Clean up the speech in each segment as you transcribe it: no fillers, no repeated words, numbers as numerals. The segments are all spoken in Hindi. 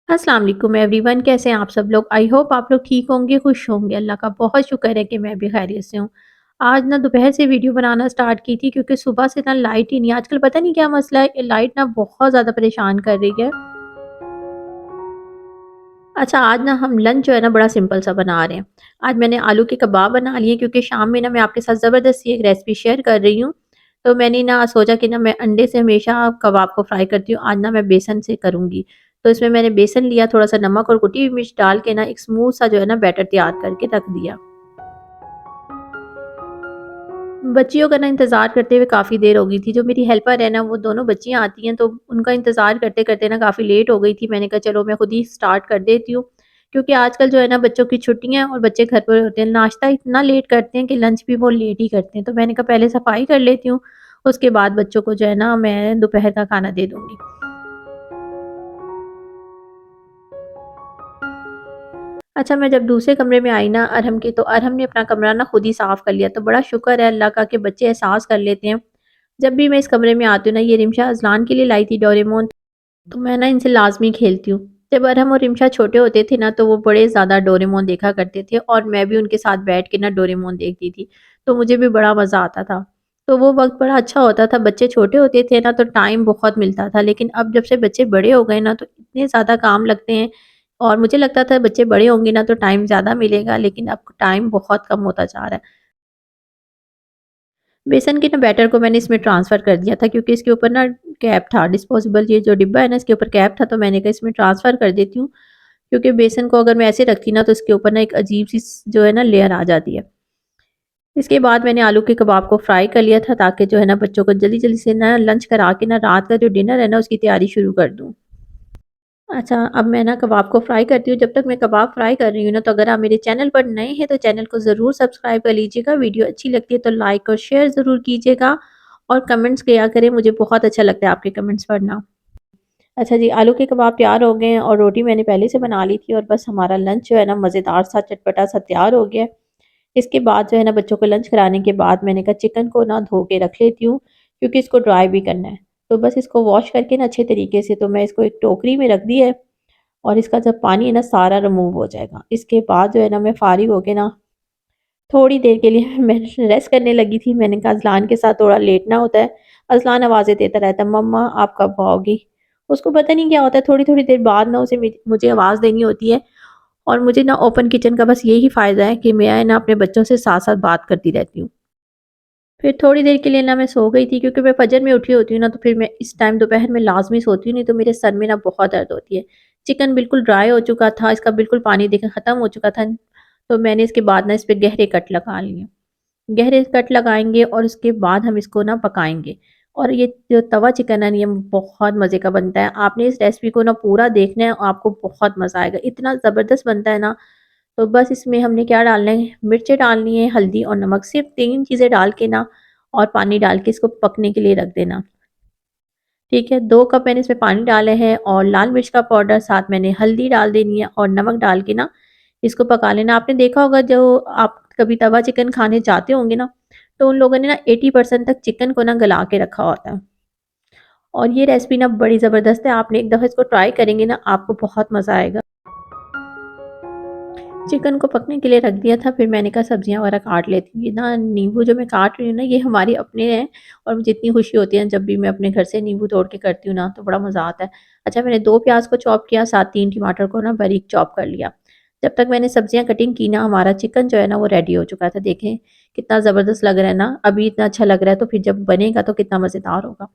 अस्सलाम वालेकुम एवरीवन, कैसे हैं आप सब लोग। आई होप आप लोग ठीक होंगे, खुश होंगे। अल्लाह का बहुत शुक्र है कि मैं भी खैरियत से हूँ। आज ना दोपहर से वीडियो बनाना स्टार्ट की थी क्योंकि सुबह से ना लाइट ही नहीं। आजकल पता नहीं क्या मसला है, लाइट ना बहुत ज़्यादा परेशान कर रही है। अच्छा, आज ना हम लंच जो है ना बड़ा सिंपल सा बना रहे हैं। आज मैंने आलू के कबाब बना लिए क्योंकि शाम में ना मैं आपके साथ ज़बरदस्ती एक रेसिपी शेयर कर रही हूँ। तो मैंने ना सोचा कि ना मैं अंडे से हमेशा कबाब को फ्राई करती हूँ, आज ना मैं बेसन से करूँगी। तो इसमें मैंने बेसन लिया, थोड़ा-सा नमक और कुटी हुई मिर्च डाल के ना एक स्मूथ सा जो है ना बैटर तैयार करके रख दिया। बच्चियों का ना इंतज़ार करते हुए काफ़ी देर हो गई थी। जो मेरी हेल्पर है ना, वो दोनों बच्चियाँ आती हैं, तो उनका इंतज़ार करते-करते ना काफ़ी लेट हो गई थी। मैंने कहा चलो मैं खुद ही स्टार्ट कर देती हूँ। क्योंकि आजकल जो है ना बच्चों की छुट्टियाँ हैं और बच्चे घर पर होते हैं। नाश्ता इतना लेट करते हैं कि लंच भी वो लेट ही करते हैं। तो मैंने कहा पहले सफाई कर लेती हूँ, उसके बाद बच्चों को जो है ना मैं दोपहर का खाना दे दूँगी। अच्छा, मैं जब दूसरे कमरे में आई ना अरहम के, तो अरहम ने अपना कमरा ना खुद ही साफ़ कर लिया। तो बड़ा शुक्र है अल्लाह का कि बच्चे एहसास कर लेते हैं। जब भी मैं इस कमरे में आती हूँ ना, ये रिमशा अज़लान के लिए लाई थी डोरेमोन, तो मैं ना इनसे लाज़मी खेलती हूँ। जब अरहम और रिमशा छोटे होते थे ना, तो वो बड़े ज़्यादा डोरेमोन देखा करते थे और मैं भी उनके साथ बैठ के ना डोरेमोन देखती थी। तो मुझे भी बड़ा मज़ा आता था। तो वो वक़्त बड़ा अच्छा होता था। बच्चे छोटे होते थे ना, तो टाइम बहुत मिलता था। लेकिन अब जब से बच्चे बड़े हो गए ना, तो इतने ज़्यादा काम लगते हैं और मुझे लगता था बच्चे बड़े होंगे ना तो टाइम ज़्यादा मिलेगा, लेकिन अब टाइम बहुत कम होता जा रहा है। बेसन के ना बैटर को मैंने इसमें ट्रांसफ़र कर दिया था क्योंकि इसके ऊपर ना कैप था, डिस्पोज़ेबल ये जो डिब्बा है ना, इसके ऊपर कैप था, तो मैंने कहा इसमें ट्रांसफ़र कर देती हूँ। क्योंकि बेसन को अगर मैं ऐसे रखती ना, तो इसके ऊपर ना एक अजीब-सी जो है ना लेयर आ जाती है। इसके बाद मैंने आलू के कबाब को फ्राई कर लिया था ताकि जो है ना बच्चों को जल्दी-जल्दी से ना लंच करा के ना रात का जो डिनर है ना उसकी तैयारी शुरू कर दूँ। अच्छा, अब मैं ना कबाब को फ्राई करती हूँ। जब तक मैं कबाब फ्राई कर रही हूँ ना, तो अगर आप मेरे चैनल पर नए हैं तो चैनल को ज़रूर सब्सक्राइब कर लीजिएगा। वीडियो अच्छी लगती है तो लाइक और शेयर ज़रूर कीजिएगा और कमेंट्स किया करें, मुझे बहुत अच्छा लगता है आपके कमेंट्स पढ़ना। अच्छा जी, आलू के कबाब तैयार हो गए हैं और रोटी मैंने पहले से बना ली थी और बस हमारा लंच जो है ना मज़ेदार सा चटपटा सा तैयार हो गया है। इसके बाद जो है ना बच्चों को लंच कराने के बाद मैंने कहा चिकन को ना धो के रख लेती हूँ क्योंकि इसको ड्राई भी करना है। तो बस इसको वॉश करके ना अच्छे तरीके से, तो मैं इसको एक टोकरी में रख दी है और इसका जब पानी है ना सारा रिमूव हो जाएगा। इसके बाद जो है ना मैं फ़ारिग होके ना थोड़ी देर के लिए मैं रेस्ट करने लगी थी। मैंने कहा अज़लान के साथ थोड़ा लेटना होता है। अज़लान आवाज़ें देता रहता है, मम्मा आप कब आओगी? उसको पता नहीं क्या होता है, थोड़ी-थोड़ी देर बाद ना उसे मुझे आवाज़ देनी होती है और मुझे ना ओपन किचन का बस यही फ़ायदा है कि मैं ना अपने बच्चों से साथ-साथ बात करती रहती हूँ। फिर थोड़ी देर के लिए ना मैं सो गई थी क्योंकि मैं फ़जर में उठी होती हूँ ना, तो फिर मैं इस टाइम दोपहर में लाज़मी सोती हूँ, नहीं तो मेरे सर में ना बहुत दर्द होती है। चिकन बिल्कुल ड्राई हो चुका था, इसका बिल्कुल पानी देखिए ख़त्म हो चुका था, तो मैंने इसके बाद ना इस पे गहरे कट लगा लिए। गहरे कट लगाएँगे और उसके बाद हम इसको ना पकाएँगे और ये जो तवा चिकन है ना, ये बहुत मज़े का बनता है। आपने इस रेसिपी को ना पूरा देखना है, आपको बहुत मज़ा आएगा। इतना ज़बरदस्त बनता है ना, तो बस इसमें हमने क्या डालना है, मिर्चें डालनी है, हल्दी और नमक, सिर्फ़ 3 चीज़ें डाल के ना और पानी डाल के इसको पकने के लिए रख देना। ठीक है, 2 कप मैंने इसमें पानी डाले हैं और लाल मिर्च का पाउडर, साथ मैंने हल्दी डाल देनी है और नमक डाल के ना इसको पका लेना। आपने देखा होगा जो आप कभी तवा चिकन खाने जाते होंगे ना, तो उन लोगों ने ना 80% तक चिकन को ना गला के रखा होता है और ये रेसिपी ना बड़ी ज़बरदस्त है। आपने एक दफ़ा इसको ट्राई करेंगे ना, आपको बहुत मज़ा आएगा। चिकन को पकने के लिए रख दिया था, फिर मैंने कहा सब्जियाँ वगैरह काट लेती हूँ। ये ना नींबू जो मैं काट रही हूँ ना, ये हमारे अपने हैं और मुझे इतनी खुशी होती है जब भी मैं अपने घर से नींबू तोड़ के करती हूँ ना, तो बड़ा मज़ा आता है। अच्छा, मैंने 2 प्याज़ को चॉप किया, साथ 3 टमाटर को ना बारीक चॉप कर लिया। जब तक मैंने सब्जियाँ कटिंग की ना, हमारा चिकन जो है ना वो रेडी हो चुका था। देखें कितना ज़बरदस्त लग रहा है ना, अभी इतना अच्छा लग रहा है, तो फिर जब बनेगा तो कितना मज़ेदार होगा।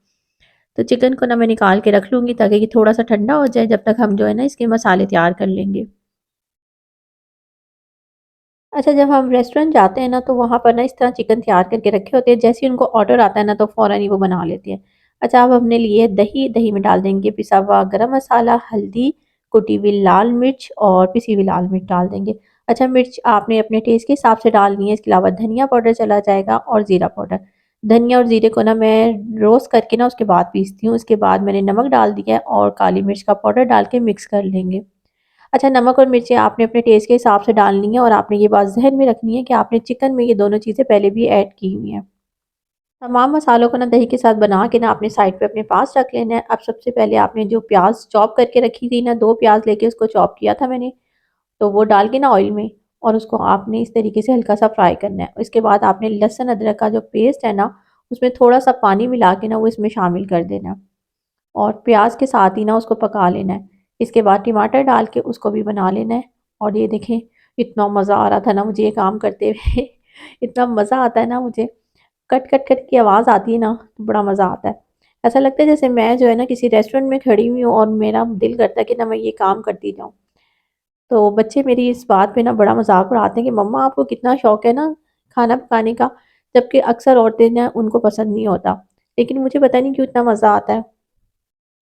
तो चिकन को ना मैं निकाल के रख लूँगी ताकि ये थोड़ा-सा ठंडा हो जाए, जब तक हम जो है ना इसके मसाले तैयार कर लेंगे। अच्छा, जब हम रेस्टोरेंट जाते हैं ना, तो वहाँ पर ना इस तरह चिकन तैयार करके रखे होते हैं, जैसे ही उनको ऑर्डर आता है ना तो फ़ौरन ही वो बना लेते हैं। अच्छा, अब हमने लिए दही, दही में डाल देंगे पिसा हुआ गरम मसाला, हल्दी, कुटी हुई लाल मिर्च और पिसी हुई लाल मिर्च डाल देंगे। अच्छा, मिर्च आपने अपने टेस्ट के हिसाब से डालनी है, इसके अलावा धनिया पाउडर चला जाएगा और ज़ीरा पाउडर। धनिया और ज़ीरे को ना मैं रोस्ट करके ना उसके बाद पीसती हूँ, उसके बाद मैंने नमक डाल दिया है और काली मिर्च का पाउडर डाल के मिक्स कर लेंगे। अच्छा, नमक और मिर्चें आपने अपने टेस्ट के हिसाब से डालनी है और आपने ये बात ज़हन में रखनी है कि आपने चिकन में ये दोनों चीज़ें पहले भी ऐड की हुई हैं। तमाम मसालों को ना दही के साथ बना के ना अपने साइड पे अपने पास रख लेना है। अब सबसे पहले आपने जो प्याज चॉप करके रखी थी ना, 2 प्याज लेके उसको चॉप किया था मैंने, तो वो डाल के ना ऑयल में, और उसको आपने इस तरीके से हल्का सा फ्राई करना है। इसके बाद आपने लहसुन अदरक का जो पेस्ट है ना, उसमें थोड़ा सा पानी मिला के ना वो इसमें शामिल कर देना है, और प्याज के साथ ही ना उसको पका लेना है। इसके बाद टमाटर डाल के उसको भी बना लेना है। और ये देखें, इतना मज़ा आ रहा था ना मुझे ये काम करते हुए इतना मज़ा आता है ना मुझे, कट कट कट की आवाज़ आती है ना तो बड़ा मज़ा आता है। ऐसा लगता है जैसे मैं जो है ना किसी रेस्टोरेंट में खड़ी हुई हूँ और मेरा दिल करता है कि ना मैं ये काम करती जाऊँ। तो बच्चे मेरी इस बात पे ना बड़ा मज़ाक उड़ाते हैं कि मम्मा आपको कितना शौक है ना खाना पकाने का, जबकि अक्सर औरतें ना उनको पसंद नहीं होता। लेकिन मुझे पता नहीं क्यों इतना मज़ा आता है।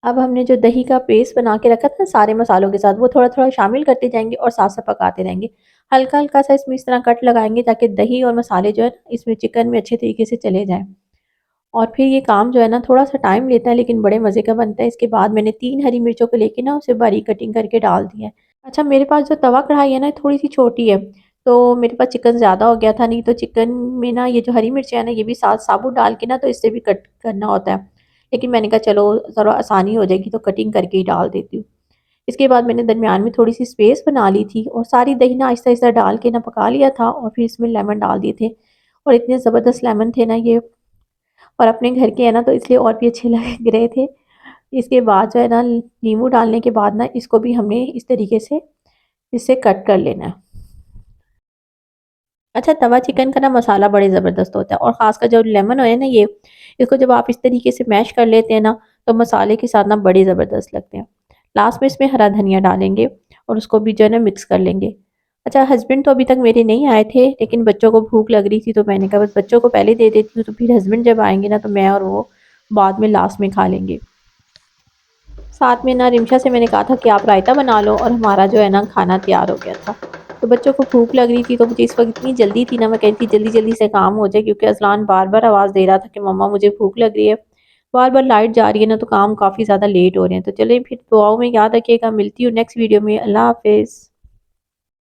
अब हमने जो दही का पेस्ट बना के रखा था सारे मसालों के साथ, वो थोड़ा-थोड़ा शामिल करते जाएँगे और साथ-साथ पकाते रहेंगे। हल्का-हल्का सा इसमें इस तरह कट लगाएँगे ताकि दही और मसाले जो है ना इसमें चिकन में अच्छे तरीके से चले जाएँ। और फिर ये काम जो है ना थोड़ा-सा टाइम लेता है लेकिन बड़े मज़े का बनता है। इसके बाद मैंने 3 हरी मिर्चों को लेके ना उसे बारीक कटिंग करके डाल दिया है। अच्छा, मेरे पास जो तवा कढ़ाई है ना थोड़ी-सी छोटी है, तो मेरे पास चिकन ज़्यादा हो गया था, नहीं तो चिकन में ना ये जो हरी मिर्च है ना ये भी साथ साबुत डाल के ना तो इससे भी कट करना होता है। लेकिन मैंने कहा चलो ज़रा आसानी हो जाएगी तो कटिंग करके ही डाल देती हूँ। इसके बाद मैंने दरमियान में थोड़ी-सी स्पेस बना ली थी और सारी दही ना आहिस्ता-आहिस्ता डाल के ना पका लिया था, और फिर इसमें लेमन डाल दिए थे, और इतने ज़बरदस्त लेमन थे ना ये, और अपने घर के हैं ना तो इसलिए और भी अच्छे लग रहे थे। इसके बाद जो है ना नींबू डालने के बाद ना इसको भी हमने इस तरीके से इसे कट कर लेना है। अच्छा, तवा चिकन का ना मसाला बड़े ज़बरदस्त होता है, और ख़ासकर जो लेमन है ना ये, इसको जब आप इस तरीके से मैश कर लेते हैं ना तो मसाले के साथ ना बड़े ज़बरदस्त लगते हैं। लास्ट में इसमें हरा धनिया डालेंगे और उसको भी जो है ना मिक्स कर लेंगे। अच्छा, हस्बैंड तो अभी तक मेरे नहीं आए थे, लेकिन बच्चों को भूख लग रही थी तो मैंने कहा बस बच्चों को पहले दे देती हूँ, तो फिर हस्बैंड जब आएँगे ना तो मैं और वो बाद में लास्ट में खा लेंगे। साथ में ना रिमशा से मैंने कहा था कि आप रायता बना लो, और हमारा जो है ना खाना तैयार हो गया था। तो बच्चों को भूख लग रही थी तो मुझे इस वक़्त इतनी जल्दी थी ना, मैं कह रही थी जल्दी-जल्दी से काम हो जाए, क्योंकि अज़लान बार-बार आवाज़ दे रहा था कि मम्मा मुझे भूख लग रही है। बार-बार लाइट जा रही है ना तो काम काफ़ी ज़्यादा लेट हो रहे हैं। तो चलें फिर दुआओं में याद रखिएगा, मिलती हूँ नेक्स्ट वीडियो में। अल्लाह हाफ़िज़।